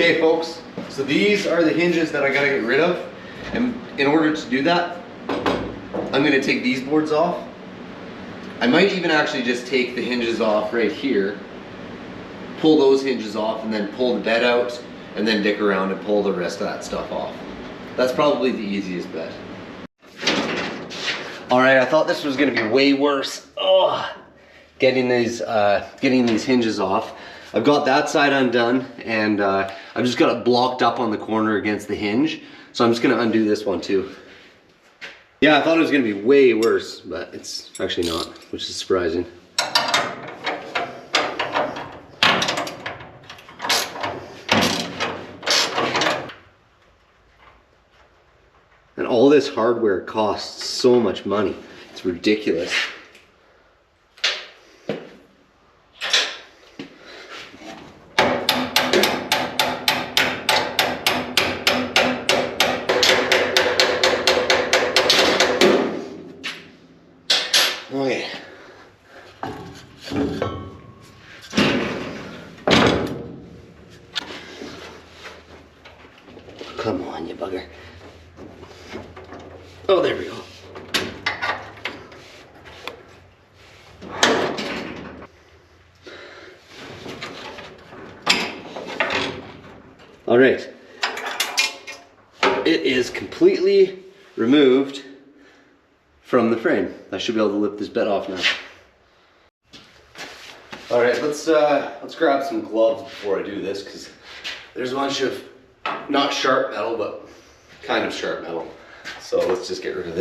Okay folks, so these are the hinges that I gotta get rid of, and in order to do that, I'm gonna take these boards off. I might even actually just take the hinges off right here, pull those hinges off, and then pull the bed out, and then dick around and pull the rest of that stuff off. That's probably the easiest bet. Alright, I thought this was gonna be way worse. Oh, getting these hinges off. I've got that side undone, and I've just got it blocked up on the corner against the hinge. So I'm just gonna undo this one too. Yeah, I thought it was gonna be way worse, but it's actually not, which is surprising. And all this hardware costs so much money. It's ridiculous. Okay. Come on, you bugger. Oh, there we go. All right. It is completely removed from the frame. I should be able to lift this bed off now. All right, let's grab some gloves before I do this, because there's a bunch of not sharp metal, but kind of sharp metal. So let's just get rid of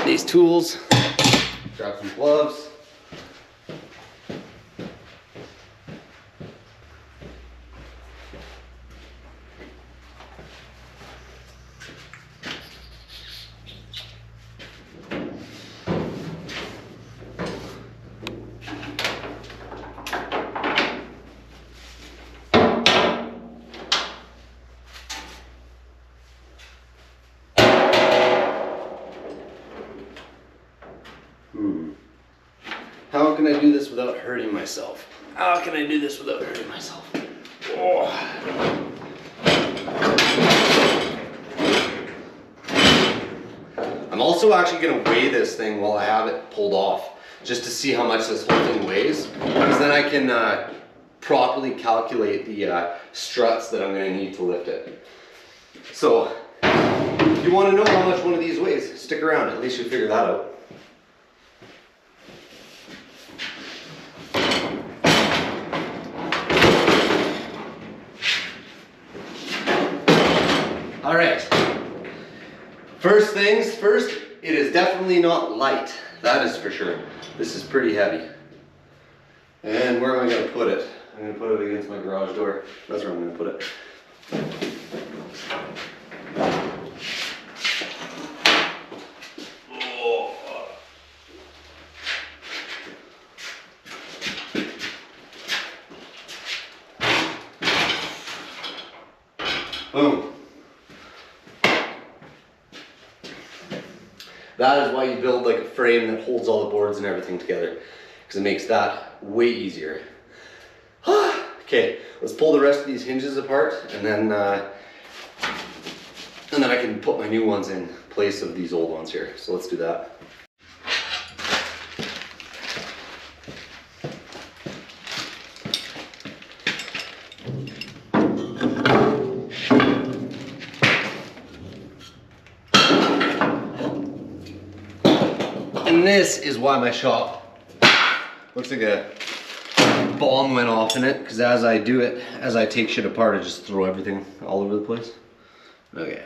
these tools. Grab some gloves. How can I do this without hurting myself? How can I do this without hurting myself? Oh. I'm also actually going to weigh this thing while I have it pulled off, just to see how much this whole thing weighs, because then I can properly calculate the struts that I'm going to need to lift it. So, if you want to know how much one of these weighs, stick around, at least you'll figure that out. All right, first things first, it is definitely not light. That is for sure. This is pretty heavy. And where am I gonna put it? I'm gonna put it against my garage door. That's where I'm gonna put it. Boom. That is why you build like a frame that holds all the boards and everything together, because it makes that way easier. Okay, let's pull the rest of these hinges apart, and then I can put my new ones in place of these old ones here. So let's do that. And this is why my shop looks like a bomb went off in it, because as I do it, as I take shit apart, I just throw everything all over the place. Okay.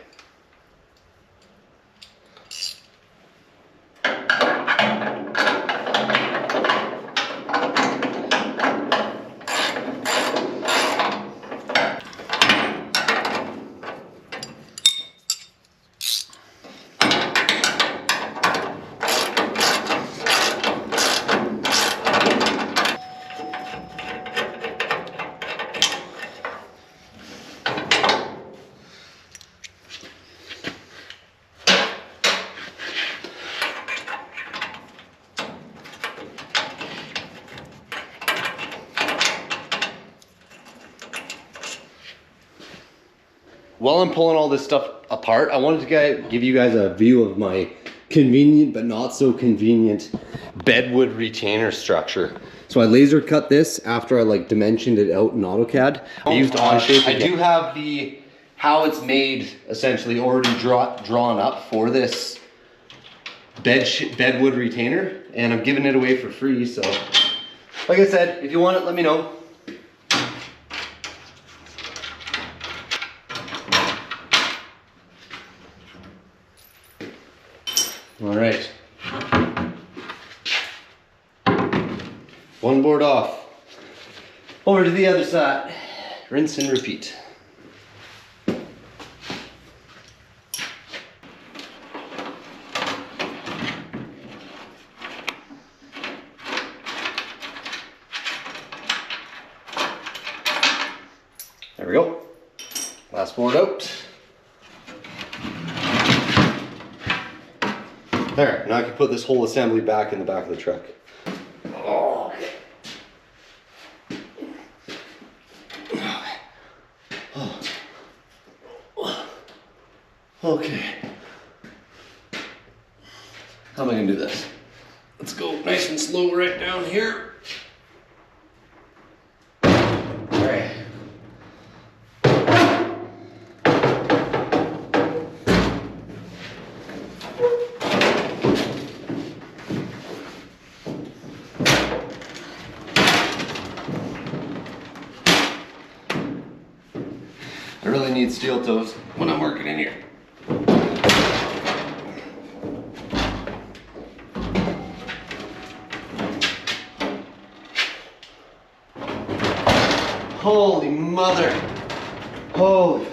while I'm pulling all this stuff apart, I wanted to give you guys a view of my convenient but not so convenient bedwood retainer structure. So I laser cut this after I like dimensioned it out in AutoCAD. I used Onshape. I do have the how it's made essentially already drawn up for this bedwood retainer, and I'm giving it away for free. So like I said, if you want it, let me know. All right, one board off, over to the other side, rinse and repeat. There we go, last board out. There, now I can put this whole assembly back in the back of the truck. Oh. Okay. How am I gonna do this? Let's go nice and slow right down here. All right. I really need steel toes when I'm working in here. Holy mother! Holy.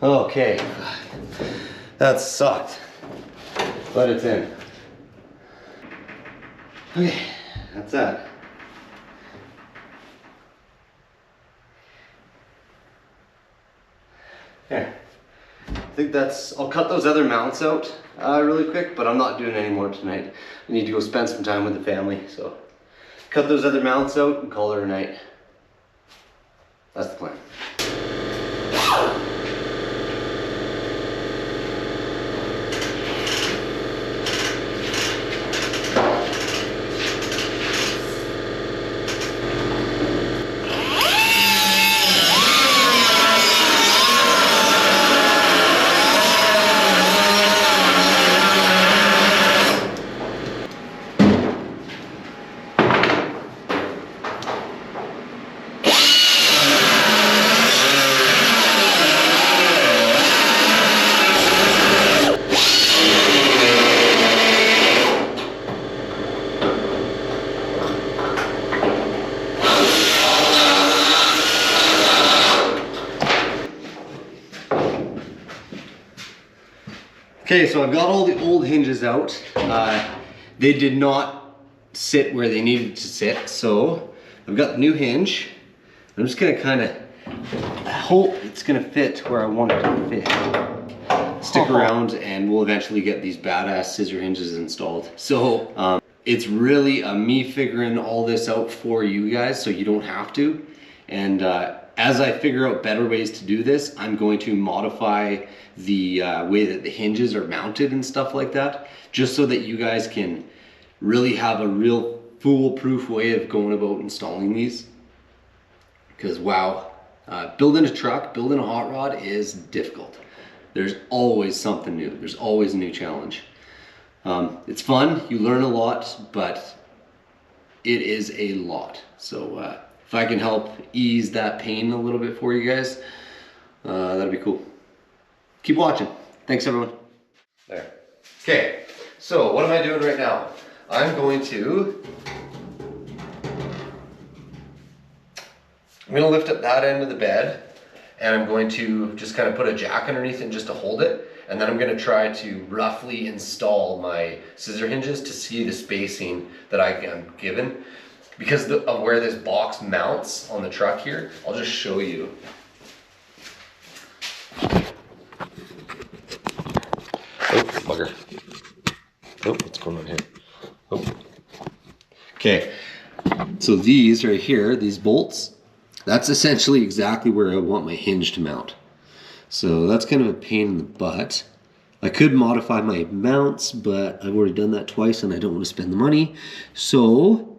Okay, that sucked, but it's in. Okay, that's that. There. I think that's, I'll cut those other mounts out really quick, but I'm not doing any more tonight. I need to go spend some time with the family, so cut those other mounts out and call it a night. That's the plan. Okay, so I've got all the old hinges out. They did not sit where they needed to sit, so I've got the new hinge. I'm just gonna kind of hope it's gonna fit where I want it to fit. Stick around and we'll eventually get these badass scissor hinges installed. So it's really me figuring all this out for you guys so you don't have to. And as I figure out better ways to do this, I'm going to modify the way that the hinges are mounted and stuff like that, just so that you guys can really have a real foolproof way of going about installing these. Because wow, building a truck, building a hot rod is difficult. There's always something new. There's always a new challenge. It's fun, you learn a lot, but it is a lot. So if I can help ease that pain a little bit for you guys, that'd be cool. Keep watching. Thanks everyone. There. Okay, so what am I doing right now? I'm going to lift up that end of the bed, and I'm going to just kind of put a jack underneath it just to hold it. And then I'm going to try to roughly install my scissor hinges to see the spacing that I'm given. Because of where this box mounts on the truck here, I'll just show you. Oh, bugger. Oh, what's going on here? Oh. Okay, so these right here, these bolts, that's essentially exactly where I want my hinge to mount. So that's kind of a pain in the butt. I could modify my mounts, but I've already done that twice and I don't want to spend the money. So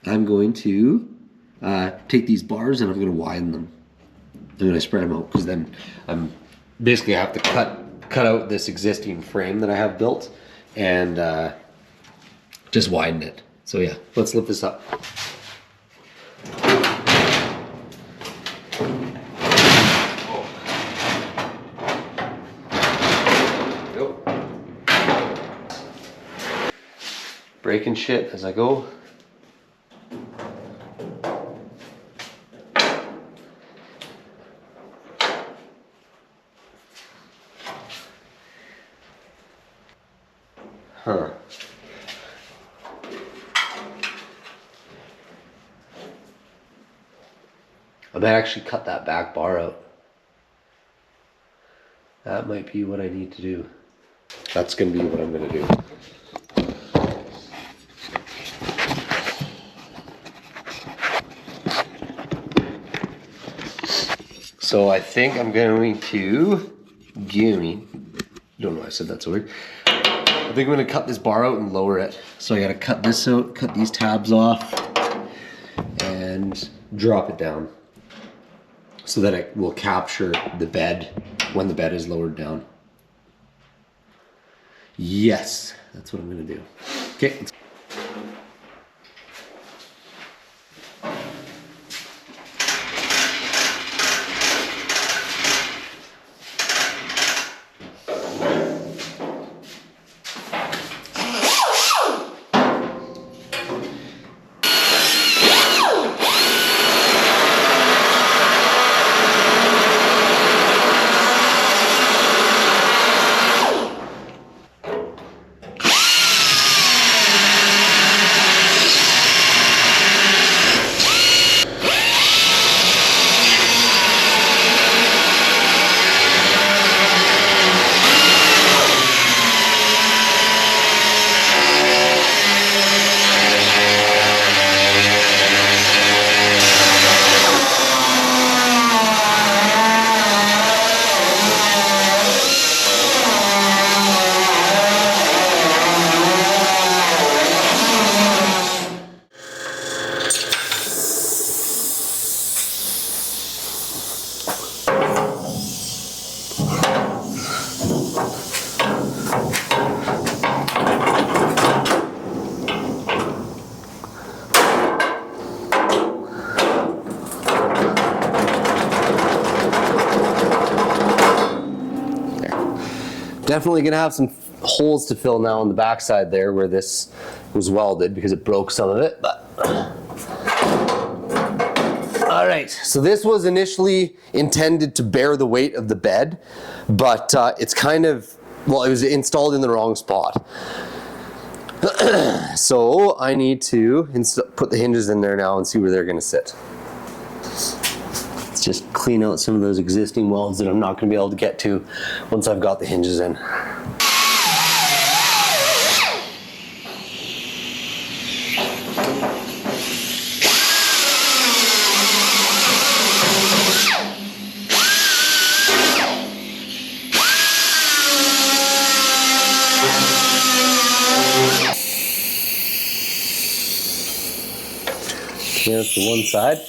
I'm going to take these bars and I'm going to widen them. I'm going to spread them out because then I'm basically I have to cut out this existing frame that I have built and just widen it. So yeah, let's lift this up. Breaking shit as I go. Huh. I might actually cut that back bar out. That might be what I need to do. That's gonna be what I'm gonna do. So I think I'm going to don't know why I said that's a word. I think I'm going to cut this bar out and lower it. So I got to cut this out, cut these tabs off, and drop it down so that it will capture the bed when the bed is lowered down. Yes, that's what I'm going to do. Okay, let's definitely gonna have some holes to fill now on the backside there where this was welded because it broke some of it. But all right, so this was initially intended to bear the weight of the bed, but it's kind of, well, it was installed in the wrong spot. So I need to put the hinges in there now and see where they're gonna sit. Let's just clean out some of those existing welds that I'm not gonna be able to get to once I've got the hinges in. Here's the one side.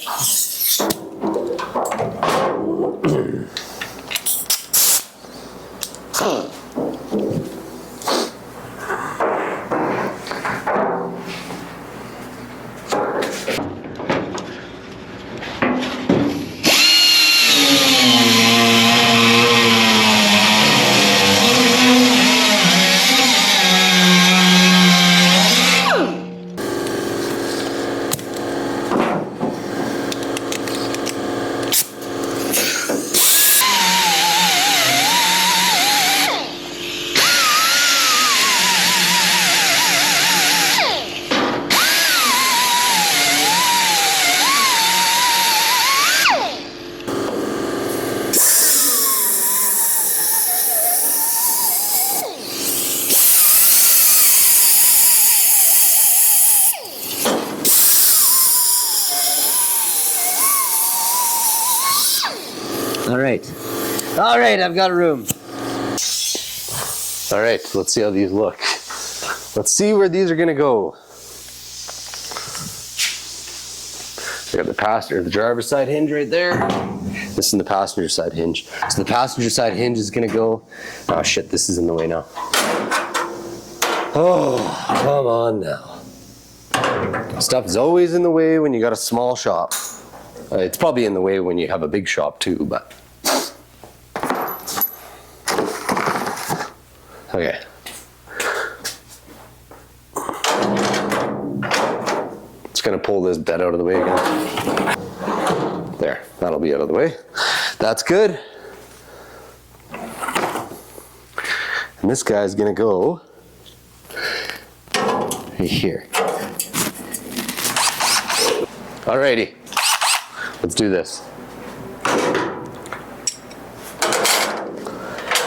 All right. All right, I've got a room. All right, let's see how these look. Let's see where these are gonna go. We got the driver's side hinge right there. This is the passenger side hinge. So the passenger side hinge is gonna go, oh shit, this is in the way now. Oh, come on now. Stuff is always in the way when you got a small shop. It's probably in the way when you have a big shop too, but. Okay. Just gonna pull this bed out of the way again. There, that'll be out of the way. That's good. And this guy's gonna go right here. Alrighty, let's do this.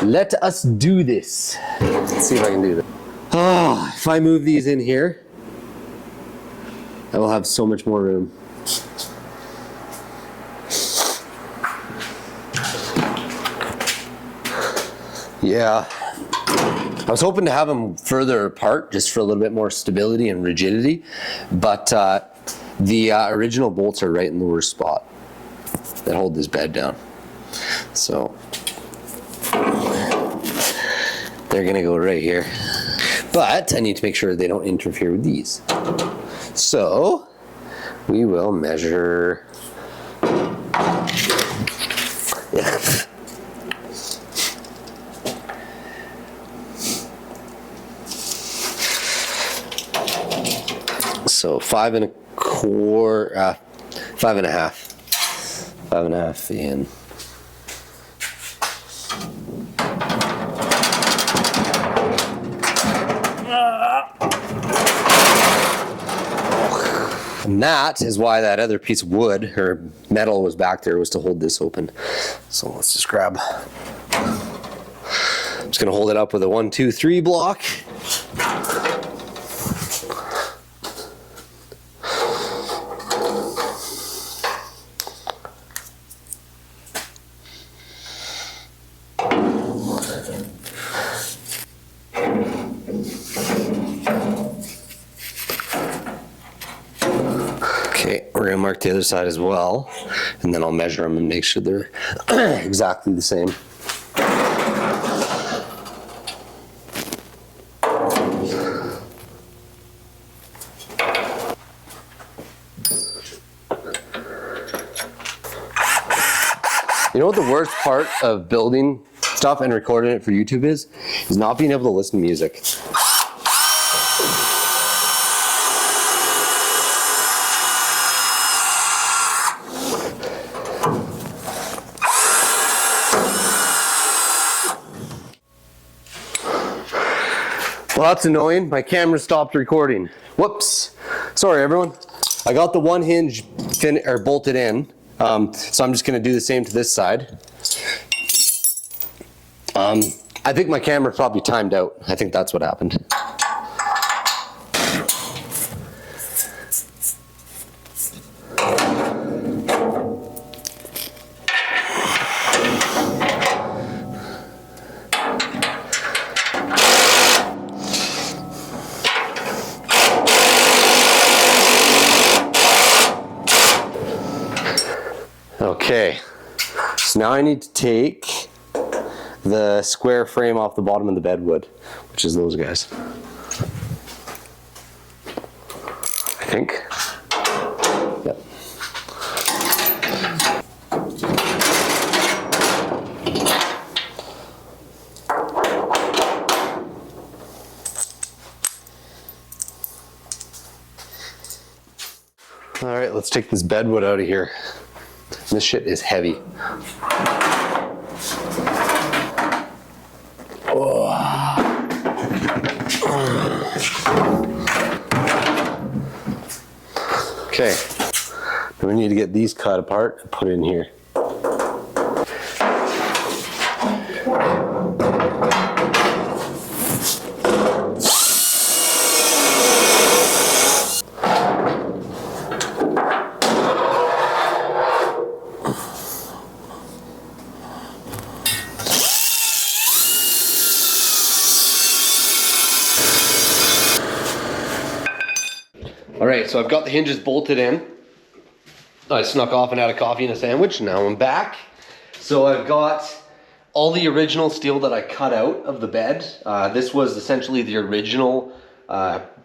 Let us do this. Let's see if I can do this. Oh, if I move these in here, I will have so much more room. Yeah, I was hoping to have them further apart just for a little bit more stability and rigidity, but the original bolts are right in the worst spot that hold this bed down. So they're gonna go right here. But I need to make sure they don't interfere with these. So we will measure. So 5 1/4, 5 1/2, 5 1/2 in. And that is why that other piece of wood or metal was back there, was to hold this open. So let's just grab. I'm just gonna hold it up with a 1, 2, 3 block. Okay, we're gonna mark the other side as well, and then I'll measure them and make sure they're exactly the same. You know what the worst part of building stuff and recording it for YouTube is not being able to listen to music. Well, that's annoying. My camera stopped recording. Whoops. Sorry, everyone. I got the one hinge bolted in, so I'm just going to do the same to this side. I think my camera probably timed out. I think that's what happened. Okay, so now I need to take the square frame off the bottom of the bedwood, which is those guys. I think. Yep. All right, let's take this bedwood out of here. This shit is heavy. Okay, then we need to get these cut apart and put in here. All right, so I've got the hinges bolted in. I snuck off and had a coffee and a sandwich. Now I'm back. So I've got all the original steel that I cut out of the bed. This was essentially the original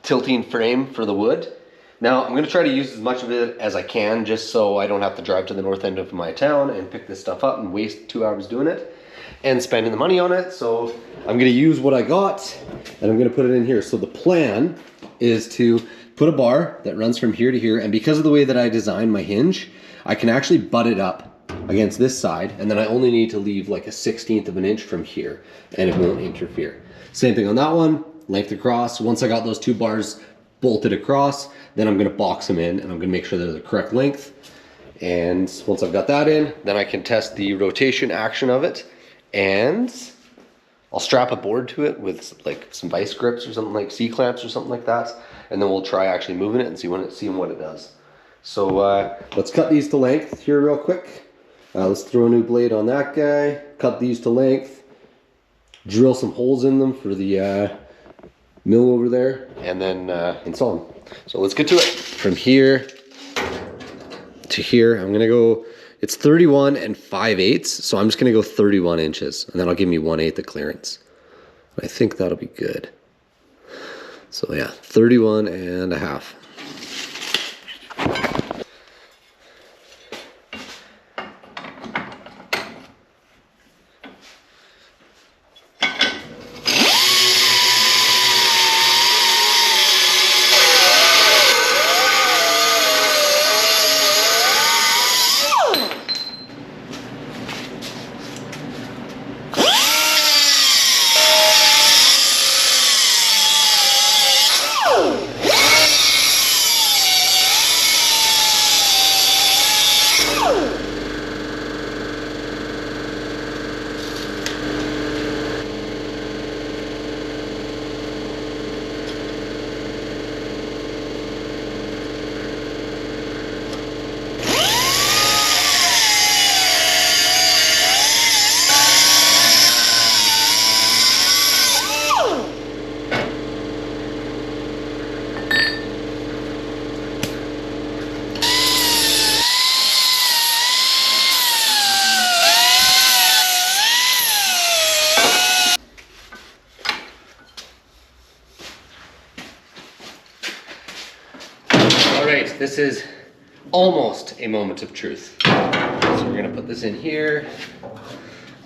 tilting frame for the wood. Now I'm gonna try to use as much of it as I can just so I don't have to drive to the north end of my town and pick this stuff up and waste 2 hours doing it and spending the money on it. So I'm gonna use what I got and I'm gonna put it in here. So the plan is to put a bar that runs from here to here, and because of the way that I designed my hinge, I can actually butt it up against this side, and then I only need to leave like a 1/16 of an inch from here and it won't interfere. Same thing on that one, length across. Once I got those 2 bars bolted across, then I'm gonna box them in and I'm gonna make sure they're the correct length. And once I've got that in, then I can test the rotation action of it, and I'll strap a board to it with like some vice grips or something, like C-clamps or something like that, and then we'll try actually moving it and seeing what it does. So let's cut these to length here real quick. Let's throw a new blade on that guy, cut these to length, drill some holes in them for the mill over there, and then install them. So let's get to it. From here to here, I'm gonna go, it's 31 5/8, so I'm just gonna go 31 inches, and that'll give me 1/8 of clearance. I think that'll be good. So yeah, 31 1/2. This is almost a moment of truth. So we're gonna put this in here. I'm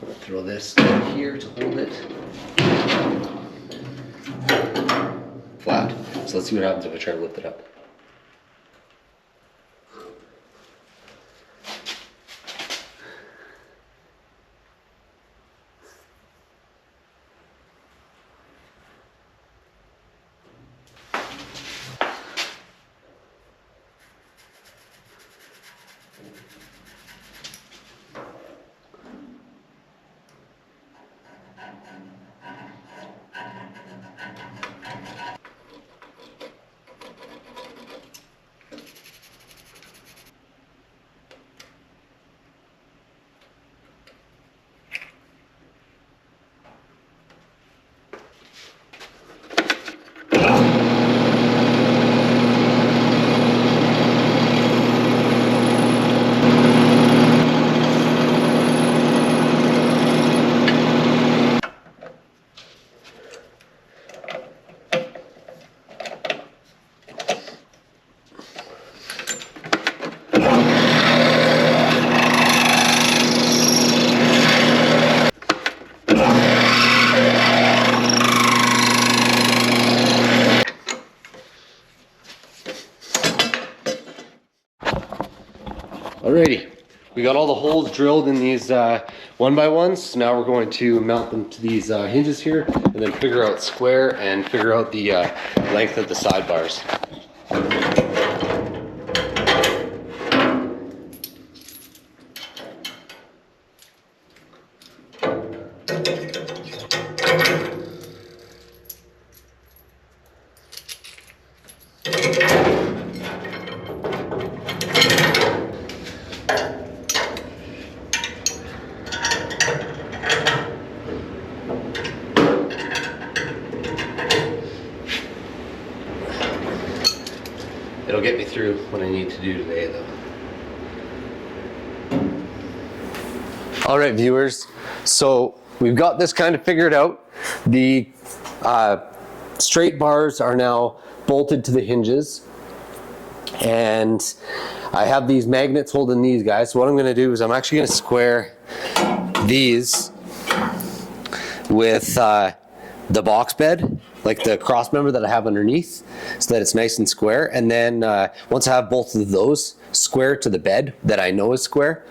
gonna throw this in here to hold it flat. So let's see what happens if I try to lift it up. Alrighty, we got all the holes drilled in these 1x1s. Now we're going to mount them to these hinges here and then figure out square and figure out the length of the sidebars. through what I need to do today though. All right, viewers, so we've got this kind of figured out. The straight bars are now bolted to the hinges, and I have these magnets holding these guys. So what I'm going to do is I'm actually going to square these with the box bed, like the cross member that I have underneath, so that it's nice and square. And then once I have both of those square to the bed that I know is square,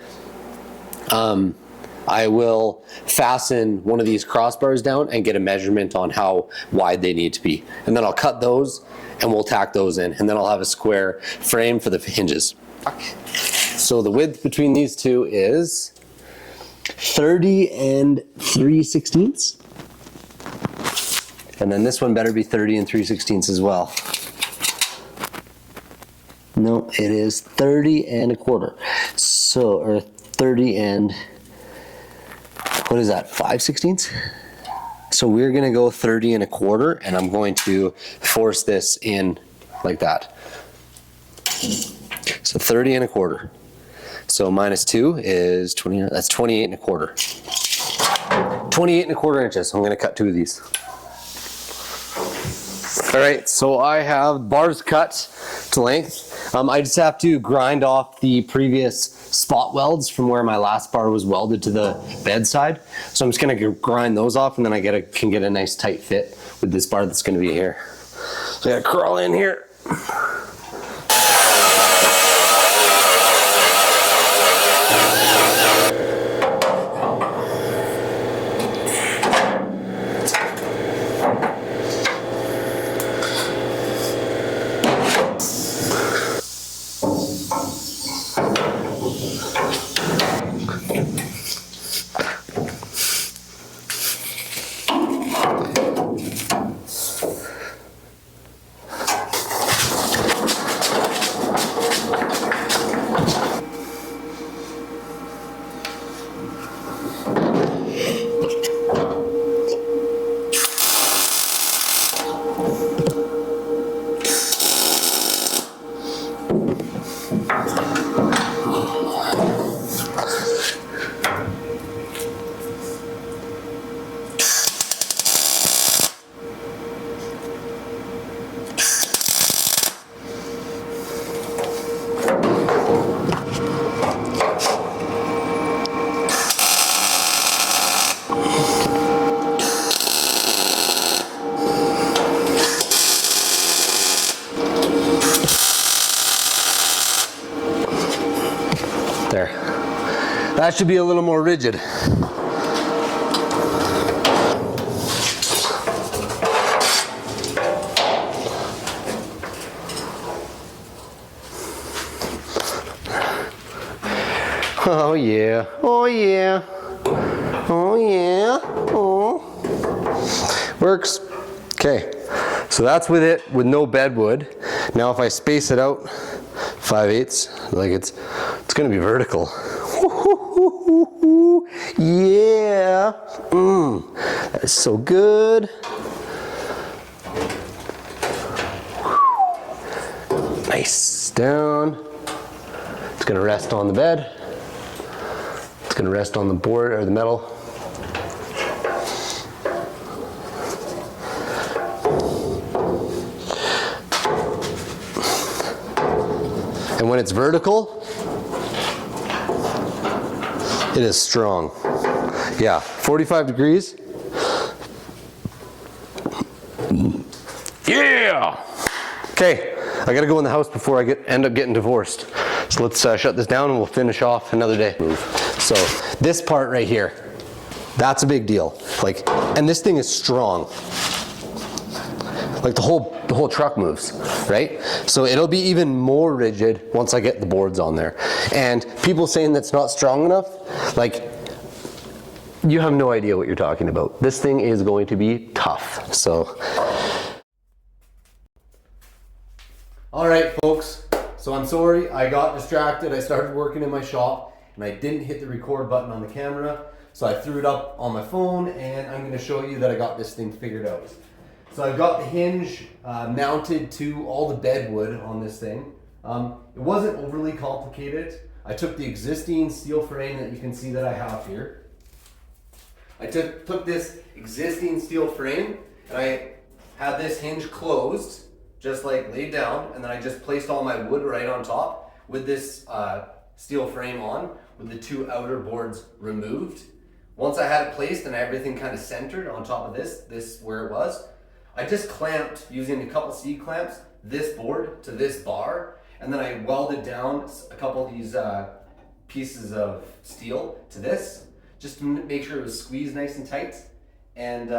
I will fasten one of these crossbars down and get a measurement on how wide they need to be. And then I'll cut those and we'll tack those in, and then I'll have a square frame for the hinges. So the width between these two is 30 and 3/16. And then this one better be 30 and 3/16 as well. No, it is 30 and a quarter. So, or 30 and, what is that, 5/16? So we're gonna go 30 and a quarter, and I'm going to force this in like that. So 30 and a quarter. So minus 2 is 20, that's 28 and a quarter. 28 and a quarter inches. I'm gonna cut 2 of these. All right, so I have bars cut to length. I just have to grind off the previous spot welds from where my last bar was welded to the bedside. So I'm just gonna grind those off, and then I can get a nice tight fit with this bar that's gonna be here. So I gotta crawl in here. There. That should be a little more rigid. Oh yeah, oh yeah, oh yeah, oh. Works. Okay, so that's with it, with no bedwood. Now if I space it out 5/8, like it's gonna be vertical. Yeah, that is so good. Nice, down. It's gonna rest on the bed. It's gonna rest on the board or the metal. And when it's vertical, it is strong. Yeah, 45 degrees. Yeah! Okay, I gotta go in the house before I end up getting divorced. So let's shut this down and we'll finish off another day. So this part right here, that's a big deal. Like, and this thing is strong. Like the whole truck moves, right? So it'll be even more rigid once I get the boards on there. And people saying that's not strong enough, like, you have no idea what you're talking about. This thing is going to be tough, so. All right, folks. So I'm sorry, I got distracted. I started working in my shop and I didn't hit the record button on the camera. So I threw it up on my phone, and I'm gonna show you that I got this thing figured out. So I've got the hinge mounted to all the bedwood on this thing. It wasn't overly complicated. I took the existing steel frame that you can see that I have here. I took this existing steel frame and I had this hinge closed, just like laid down, and then I just placed all my wood right on top with this steel frame on, with the two outer boards removed. Once I had it placed and everything kind of centered on top of this where it was, I just clamped using a couple C-clamps this board to this bar, and then I welded down a couple of these pieces of steel to this, just to make sure it was squeezed nice and tight. And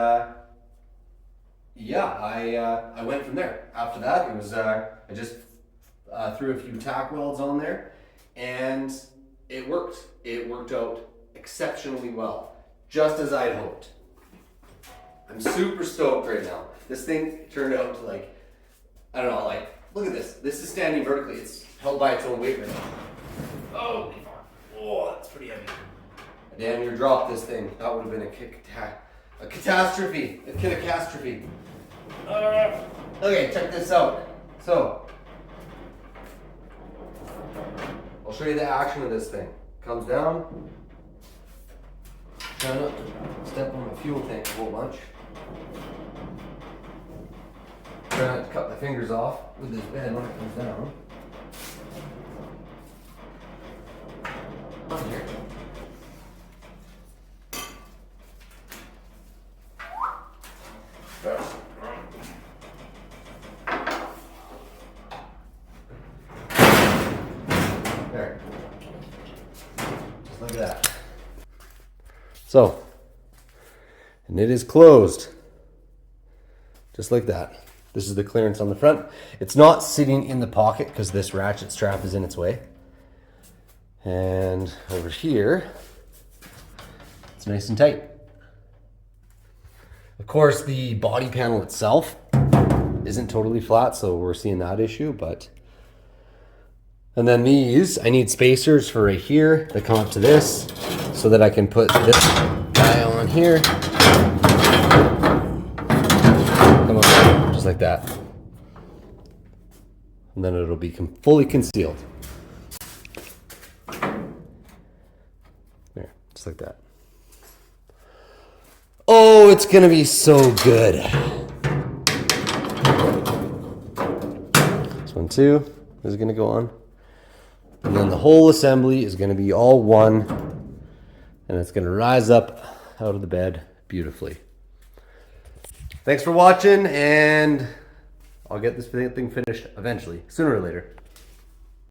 yeah, I went from there. After that, it was I just threw a few tack welds on there, and it worked. It worked out exceptionally well, just as I'd hoped. I'm super stoked right now. This thing turned out to, like, I don't know, like, look at this. This is standing vertically. It's held by its own weight right now. Oh, that's pretty heavy. I damn near dropped this thing. That would have been a catastrophe. A catastrophe. Okay, check this out. So, I'll show you the action of this thing. Comes down. Try not to step on my fuel tank a whole bunch. Try not to cut my fingers off with this bed when it comes down. On here. There. Just like that. So, and it is closed. Just like that. This is the clearance on the front. It's not sitting in the pocket because this ratchet strap is in its way. And over here, it's nice and tight. Of course, the body panel itself isn't totally flat, so we're seeing that issue, but... And then these, I need spacers for right here that come up to this so that I can put this guy on here. Come on, just like that. And then it'll be fully concealed. There, just like that. Oh, it's gonna be so good. This one too is gonna go on. And then the whole assembly is gonna be all one, and it's gonna rise up out of the bed beautifully. Thanks for watching, and I'll get this thing finished eventually, sooner or later.